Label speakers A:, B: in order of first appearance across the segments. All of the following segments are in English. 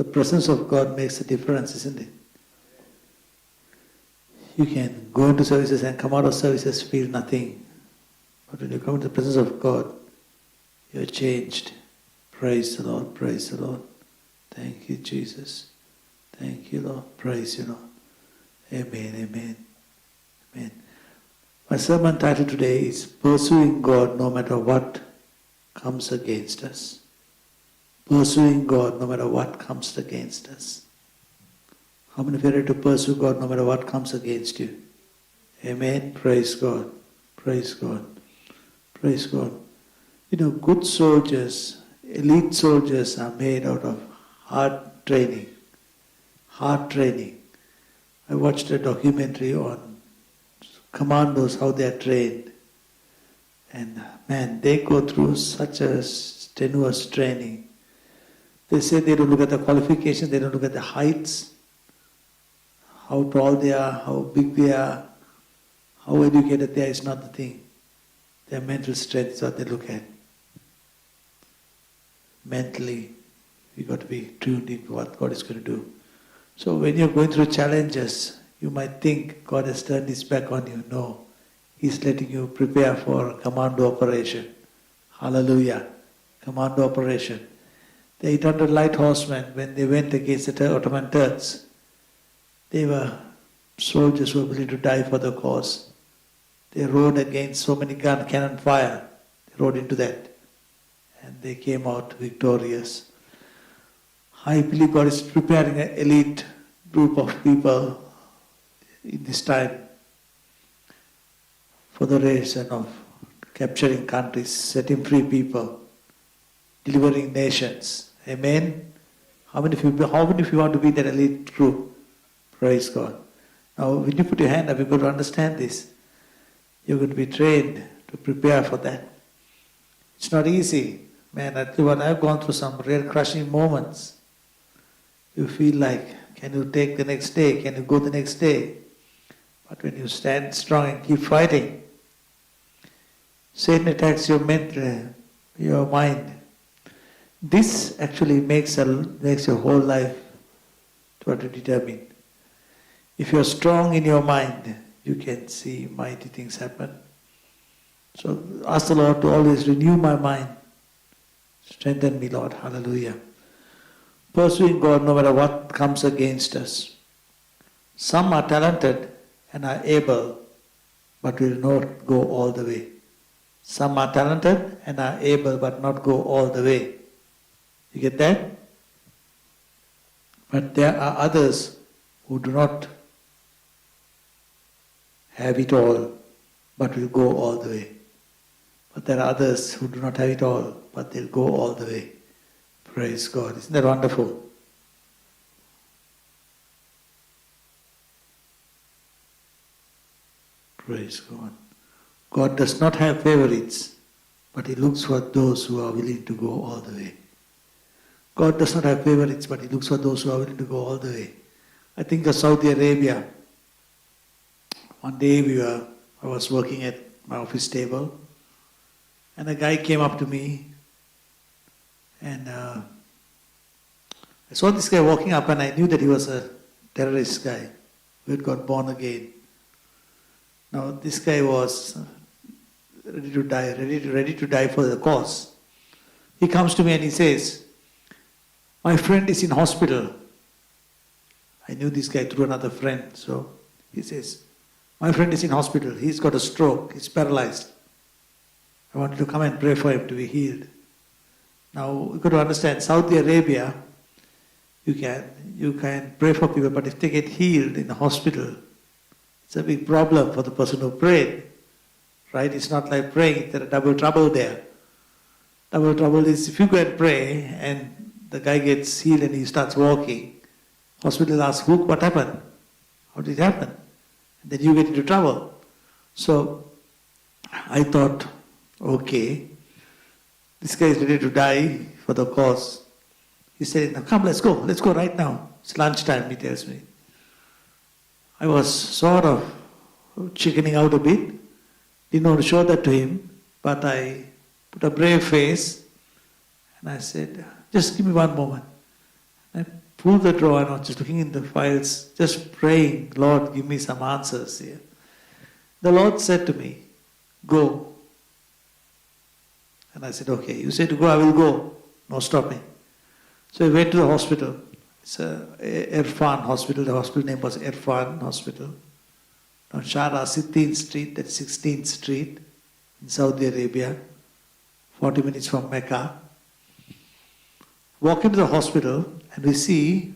A: The presence of God makes a difference, isn't it? You can go into services and come out of services, feel nothing. But when you come into the presence of God, you're changed. Praise the Lord, praise the Lord. Thank you, Jesus. Thank you, Lord. Praise you, Lord. Amen, amen, amen. My sermon title today is Pursuing God no matter what comes against us. Pursuing God no matter what comes against us. How many of you are ready to pursue God no matter what comes against you? Amen. Praise God. Praise God. Praise God. You know, good soldiers, elite soldiers are made out of hard training. Hard training. I watched a documentary on commandos, how they are trained. And man, they go through such a strenuous training. They say they don't look at the qualifications, they don't look at the heights, how tall they are, how big they are, how educated they are is not the thing. Their mental strength is what they look at. Mentally, we got to be tuned into what God is going to do. So when you're going through challenges, you might think God has turned his back on you. No, he's letting you prepare for a commando operation. Hallelujah. Commando operation. The 800 light horsemen, when they went against the Ottoman Turks, they were soldiers who were willing to die for the cause. They rode against so many cannon fire. They rode into that. And they came out victorious. I believe God is preparing an elite group of people in this time for the reason of capturing countries, setting free people, delivering nations. Amen. How many of you want to be that elite group? Praise God. Now, when you put your hand up, you've got to understand this. You're going to be trained to prepare for that. It's not easy. Man, I tell you what, I've gone through some real crushing moments. You feel like, can you take the next day? Can you go the next day? But when you stand strong and keep fighting, Satan attacks your mental, your mind. This actually makes your whole life to determine. If you're strong in your mind, you can see mighty things happen. So ask the Lord to always renew my mind. Strengthen me, Lord. Hallelujah. Pursuing God no matter what comes against us. Some are talented and are able, but will not go all the way. Some are talented and are able, but not go all the way. You get that? But there are others who do not have it all, but will go all the way. But there are others who do not have it all, but they'll go all the way. Praise God. Isn't that wonderful? Praise God. God does not have favorites, but he looks for those who are willing to go all the way. God does not have favorites, but he looks for those who are willing to go all the way. I think of Saudi Arabia. One day I was working at my office table, and a guy came up to me, and I saw this guy walking up, and I knew that he was a terrorist guy who had got born again. Now this guy was ready to die for the cause. He comes to me and he says, "My friend is in hospital." I knew this guy through another friend, so he says, "My friend is in hospital. He's got a stroke. He's paralyzed. I want you to come and pray for him to be healed." Now, you've got to understand, Saudi Arabia, you can pray for people, but if they get healed in the hospital, it's a big problem for the person who prayed. Right? It's not like praying, there's double trouble there. Double trouble is if you go and pray and the guy gets healed and he starts walking, hospital asks, what happened? How did it happen? And then you get into trouble. So I thought, okay, this guy is ready to die for the cause. He said, "Now come, let's go right now. It's lunchtime," he tells me. I was sort of chickening out a bit, didn't want to show that to him, but I put a brave face and I said, "Just give me one moment." I pulled the drawer and I was just looking in the files, just praying, Lord, give me some answers here. The Lord said to me, go. And I said, okay, you say to go, I will go. No stopping. So I went to the hospital. It's Irfan Hospital. The hospital name was Irfan Hospital. On Shara, 16th Street, that's 16th Street in Saudi Arabia, 40 minutes from Mecca. Walk into the hospital and we see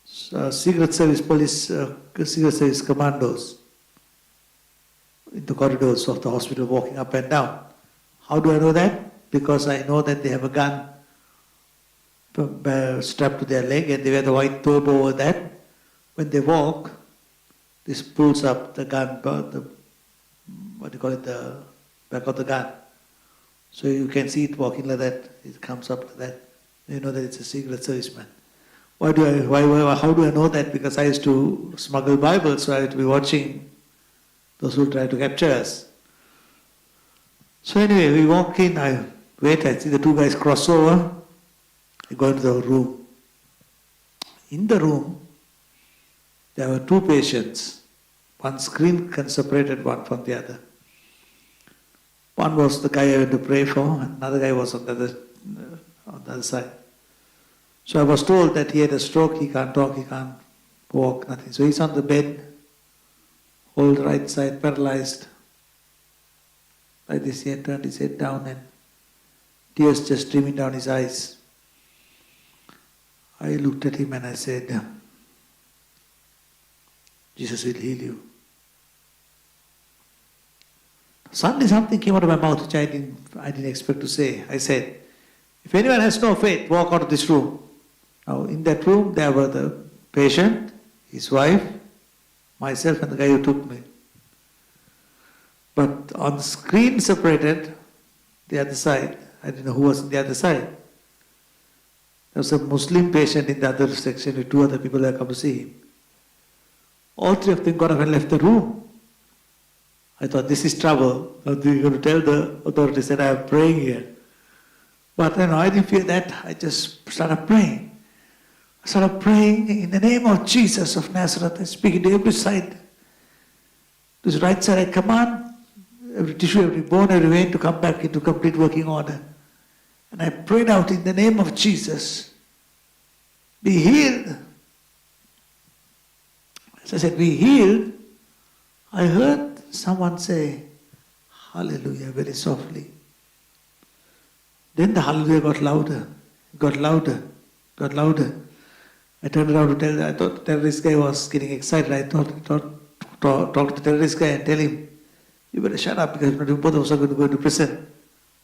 A: Secret Service police, Secret Service commandos in the corridors of the hospital walking up and down. How do I know that? Because I know that they have a gun strapped to their leg and they wear the white tobe over that. When they walk, this pulls up the gun, the back of the gun. So you can see it walking like that. It comes up like that. You know that it's a Secret Serviceman. How do I know that? Because I used to smuggle Bibles, so I had to be watching those who try to capture us. So anyway, we walk in, I wait, I see the two guys cross over, I go into the room. In the room, there were two patients. One screen separated one from the other. One was the guy I went to pray for, another guy was on the other side. So I was told that he had a stroke, he can't talk, he can't walk, nothing. So he's on the bed, whole right side paralyzed. Like this, he had turned his head down and tears just streaming down his eyes. I looked at him and I said, Jesus will heal you. Suddenly something came out of my mouth which I didn't expect to say. I said, if anyone has no faith, walk out of this room. Now in that room there were the patient, his wife, myself and the guy who took me. But on the screen separated, the other side, I didn't know who was on the other side. There was a Muslim patient in the other section with two other people who had come to see him. All three of them got up and left the room. I thought, this is trouble. Now they're going to tell the authorities that I am praying here. But I didn't feel that. I just started praying. I started praying in the name of Jesus of Nazareth. I speak to every side. To his right side, I command every tissue, every bone, every vein to come back into complete working order. And I prayed out in the name of Jesus. Be healed. As I said, be healed. I heard someone say, hallelujah, very softly. Then the hallelujah got louder, got louder, got louder. I turned around to I thought the terrorist guy was getting excited. I thought talk to the terrorist guy and tell him, you better shut up because both of us are going to go into prison.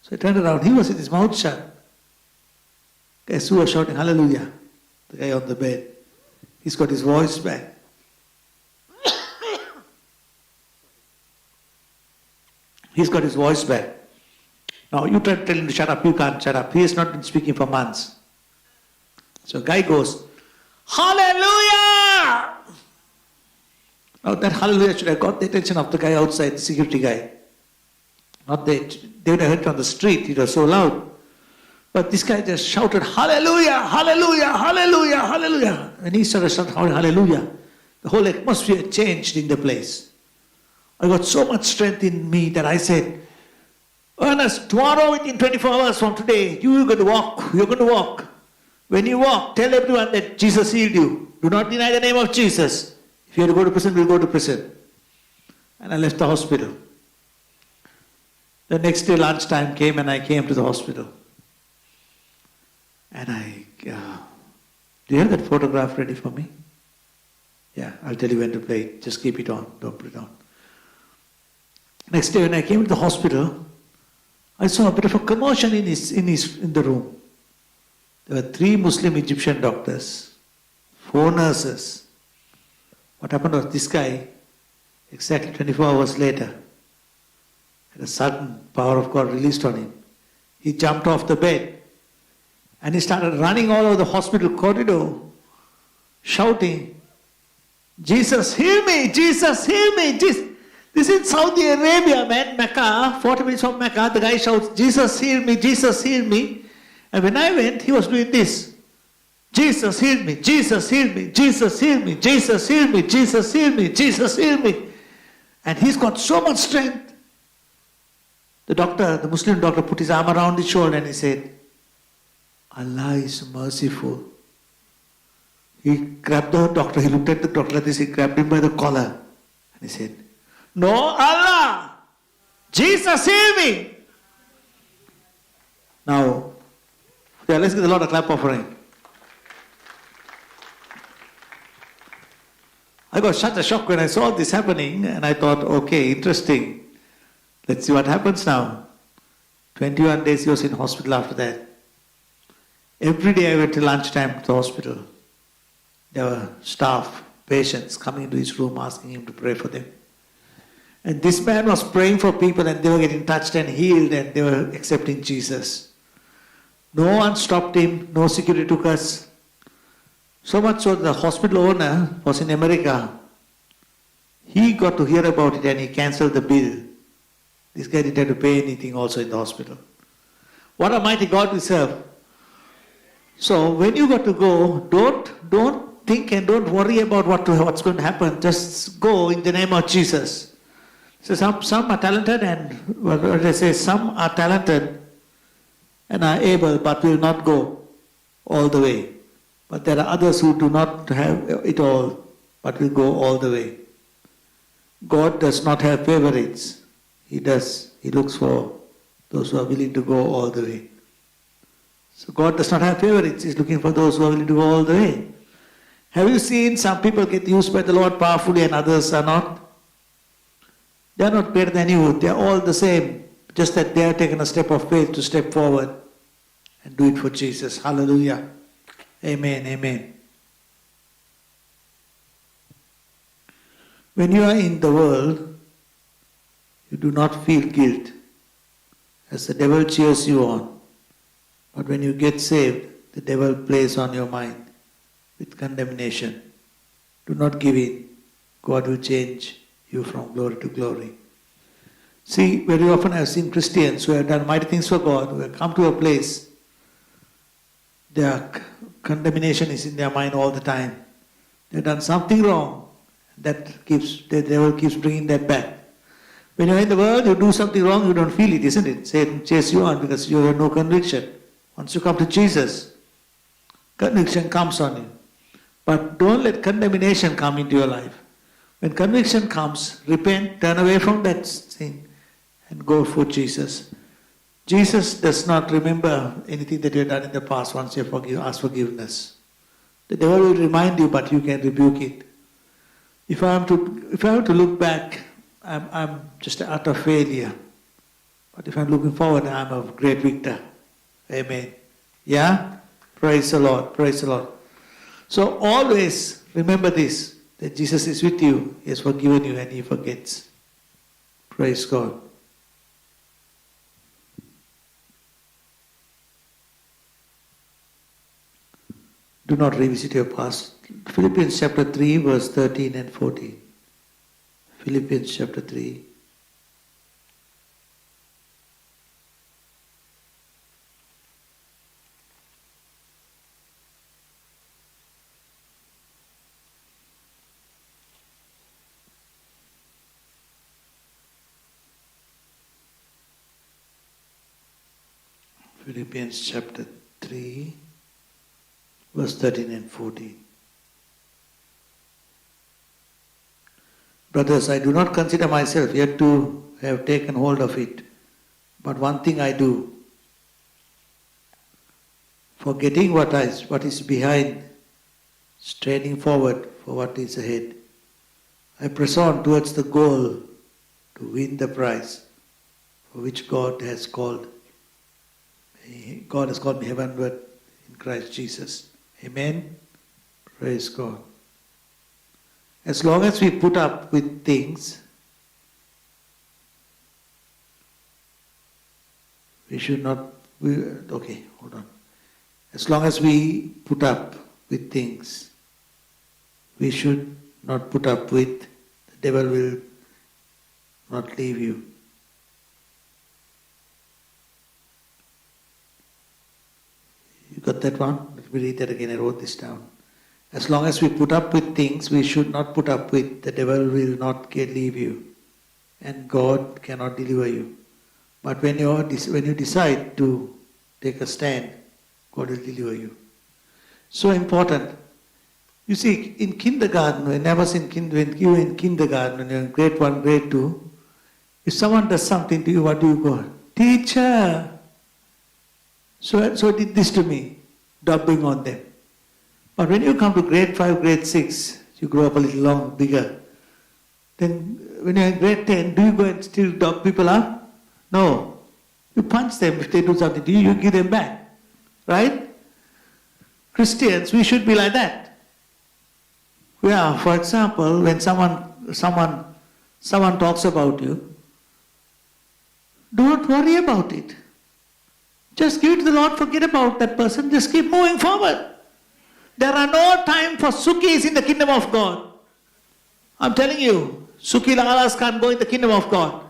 A: So I turned around, he was with his mouth shut. Guys who was shouting hallelujah, the guy on the bed. He's got his voice back. He's got his voice back. Now you try to tell him to shut up, you can't shut up. He has not been speaking for months. So guy goes, hallelujah! Now that hallelujah should have got the attention of the guy outside, the security guy. Not that they would have heard it on the street, it was so loud. But this guy just shouted, hallelujah, hallelujah, hallelujah, hallelujah. And he started shouting hallelujah. The whole atmosphere changed in the place. I got so much strength in me that I said, Ernest, tomorrow within 24 hours from today, you're going to walk. You're going to walk. When you walk, tell everyone that Jesus healed you. Do not deny the name of Jesus. If you have to go to prison, we'll go to prison. And I left the hospital. The next day lunchtime came and I came to the hospital. And do you have that photograph ready for me? Yeah, I'll tell you when to play it. Just keep it on. Don't put it on. Next day when I came to the hospital, I saw a bit of a commotion in the room. There were 3 Muslim Egyptian doctors, 4 nurses. What happened was this guy, exactly 24 hours later, had a sudden power of God released on him. He jumped off the bed and he started running all over the hospital corridor, shouting, Jesus, heal me! Jesus, heal me! Jesus. This is Saudi Arabia, man, Mecca, 40 minutes from Mecca. The guy shouts, Jesus, heal me! Jesus, heal me! And when I went, he was doing this. Jesus healed me, Jesus healed me, Jesus healed me, Jesus healed me, Jesus healed me, Jesus healed me. And he's got so much strength. The Muslim doctor put his arm around his shoulder and he said, Allah is merciful. He grabbed the doctor, he looked at the doctor like this, he grabbed him by the collar. And he said, no, Allah! Jesus heal me! Now, let's give the Lord a clap offering. I got such a shock when I saw this happening and I thought, okay, interesting. Let's see what happens now. 21 days he was in hospital after that. Every day I went to lunchtime to the hospital. There were staff, patients coming into his room asking him to pray for them. And this man was praying for people and they were getting touched and healed and they were accepting Jesus. No one stopped him, no security took us. So much so the hospital owner was in America. He got to hear about it and he cancelled the bill. This guy didn't have to pay anything also in the hospital. What a mighty God we serve. So when you got to go, don't think and don't worry about what's going to happen. Just go in the name of Jesus. So some are talented and what I say, some are talented and are able but will not go all the way. But there are others who do not have it all but will go all the way. God does not have favorites. He does. He looks for those who are willing to go all the way. So God does not have favorites. He's looking for those who are willing to go all the way. Have you seen some people get used by the Lord powerfully and others are not? They are not better than you. They are all the same. Just that they have taken a step of faith to step forward and do it for Jesus. Hallelujah. Amen. Amen. When you are in the world, you do not feel guilt as the devil cheers you on. But when you get saved, the devil plays on your mind with condemnation. Do not give in. God will change you from glory to glory. See, very often I have seen Christians who have done mighty things for God, who have come to a place, their condemnation is in their mind all the time. They have done something wrong. The devil keeps bringing that back. When you're in the world, you do something wrong, you don't feel it, isn't it? Satan chases you on because you have no conviction. Once you come to Jesus, conviction comes on you. But don't let condemnation come into your life. When conviction comes, repent, turn away from that sin and go for Jesus. Jesus does not remember anything that you have done in the past once you have asked forgiveness. The devil will remind you, but you can rebuke it. If I have to look back, I'm just an utter failure. But if I'm looking forward, I'm a great victor. Amen. Yeah? Praise the Lord. Praise the Lord. So always remember this, that Jesus is with you. He has forgiven you and He forgets. Praise God. Do not revisit your past. Philippians chapter 3, verse 13 and 14. Philippians chapter 3. Philippians chapter 3, verse 13 and 14. Brothers, I do not consider myself yet to have taken hold of it, but one thing I do, forgetting what is behind, straining forward for what is ahead. I press on towards the goal to win the prize for which God has called me heavenward in Christ Jesus. Amen. Praise God. As long as we put up with things, we should not, okay, hold on. As long as we put up with things, we should not put up with, the devil will not leave you. You got that one? Let me read that again. I wrote this down. As long as we put up with things we should not put up with, the devil will not leave you. And God cannot deliver you. But when you decide to take a stand, God will deliver you. So important. You see, in kindergarten, when you were in kindergarten, when you were in grade 1, grade 2, if someone does something to you, what do you go? Teacher! So did this to me, dubbing on them. But when you come to grade 5, grade 6, you grow up a little bigger. Then when you're in grade 10, do you go and still dub people up? No. You punch them if they do something to you, you give them back. Right? Christians, we should be like that. Yeah, for example, when someone talks about you, don't worry about it. Just give it to the Lord, forget about that person, just keep moving forward. There are no time for Sukis in the kingdom of God. I'm telling you, Suki Lalas can't go in the kingdom of God.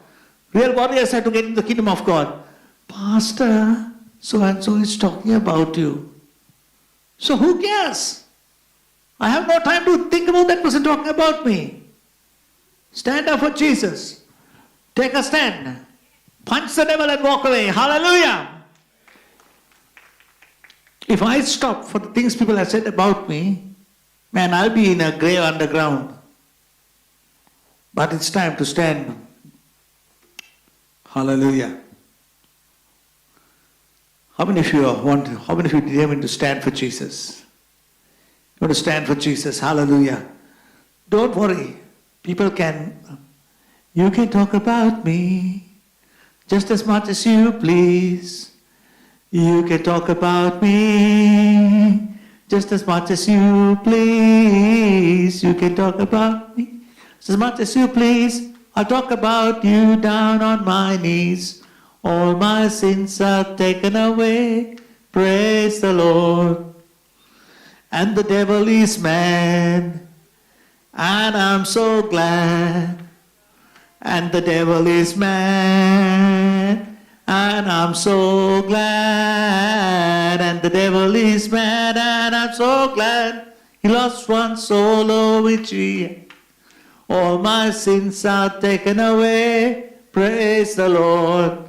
A: Real warriors have to get in the kingdom of God. Pastor, so and so is talking about you. So who cares? I have no time to think about that person talking about me. Stand up for Jesus. Take a stand. Punch the devil and walk away. Hallelujah. If I stop for the things people have said about me, man, I'll be in a grave underground. But it's time to stand. Hallelujah. How many of you determined to stand for Jesus? You want to stand for Jesus? Hallelujah. Don't worry. You can talk about me just as much as you please. You can talk about me just as much as you please. You can talk about me just as much as you please. I'll talk about you down on my knees. All my sins are taken away. Praise the Lord. And the devil is mad. And I'm so glad. And the devil is mad. And I'm so glad. And the devil is mad. And I'm so glad. He lost one soul over me. All my sins are taken away. Praise the Lord.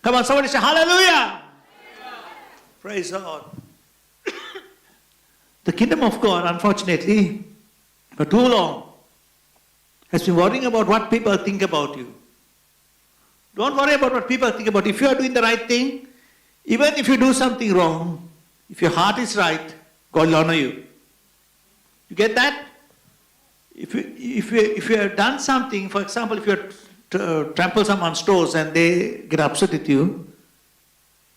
A: Come on, somebody say hallelujah. Praise the Lord. The kingdom of God, unfortunately, for too long, has been worrying about what people think about you. Don't worry about what people think about you. If you are doing the right thing, even if you do something wrong, if your heart is right, God will honor you. You get that? If you have done something, for example, if you trample someone's toes and they get upset with you,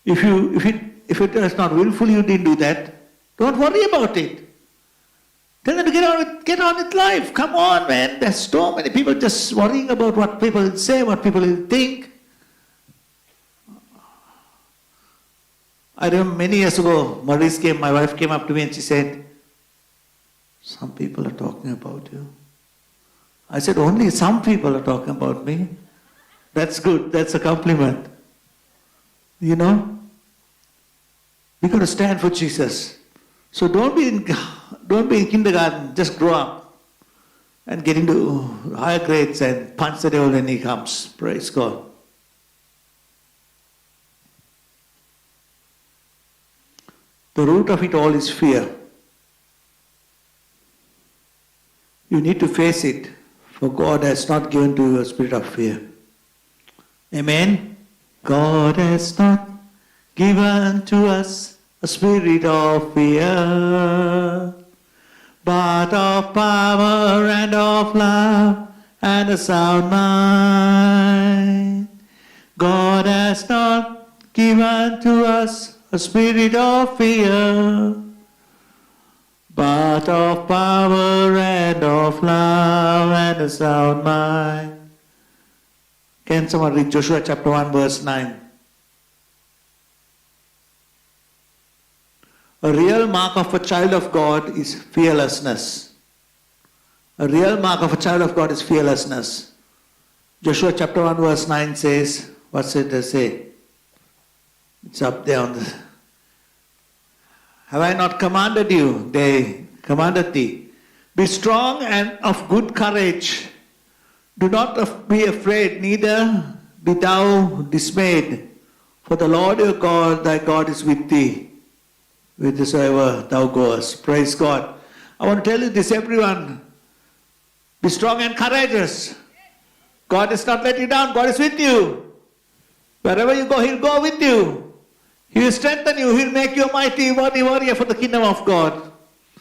A: if it is not willful, you didn't do that, don't worry about it. Tell them to get on with life. Come on, man. There's so many people just worrying about what people will say, what people will think. I remember many years ago, my wife came up to me and she said, some people are talking about you. I said, only some people are talking about me. That's good. That's a compliment. You know? We got to stand for Jesus. So don't be in kindergarten. Just grow up and get into higher grades and punch the devil when he comes. Praise God. The root of it all is fear. You need to face it, for God has not given to you a spirit of fear. Amen? God has not given to us a spirit of fear, but of power and of love and a sound mind. God has not given to us a spirit of fear, but of power and of love and a sound mind. Can someone read Joshua chapter 1 verse 9? A real mark of a child of God is fearlessness. A real mark of a child of God is fearlessness. Joshua chapter 1 verse 9 says, what's it say? It's up there on the... Have I not commanded you? They commanded thee. Be strong and of good courage. Do not be afraid, neither be thou dismayed. For the Lord your God, thy God, is with thee, whithersoever thou goest. Praise God. I want to tell you this, everyone. Be strong and courageous. God has not let you down. God is with you. Wherever you go, He'll go with you. He will strengthen you. He'll make you a mighty warrior for the kingdom of God.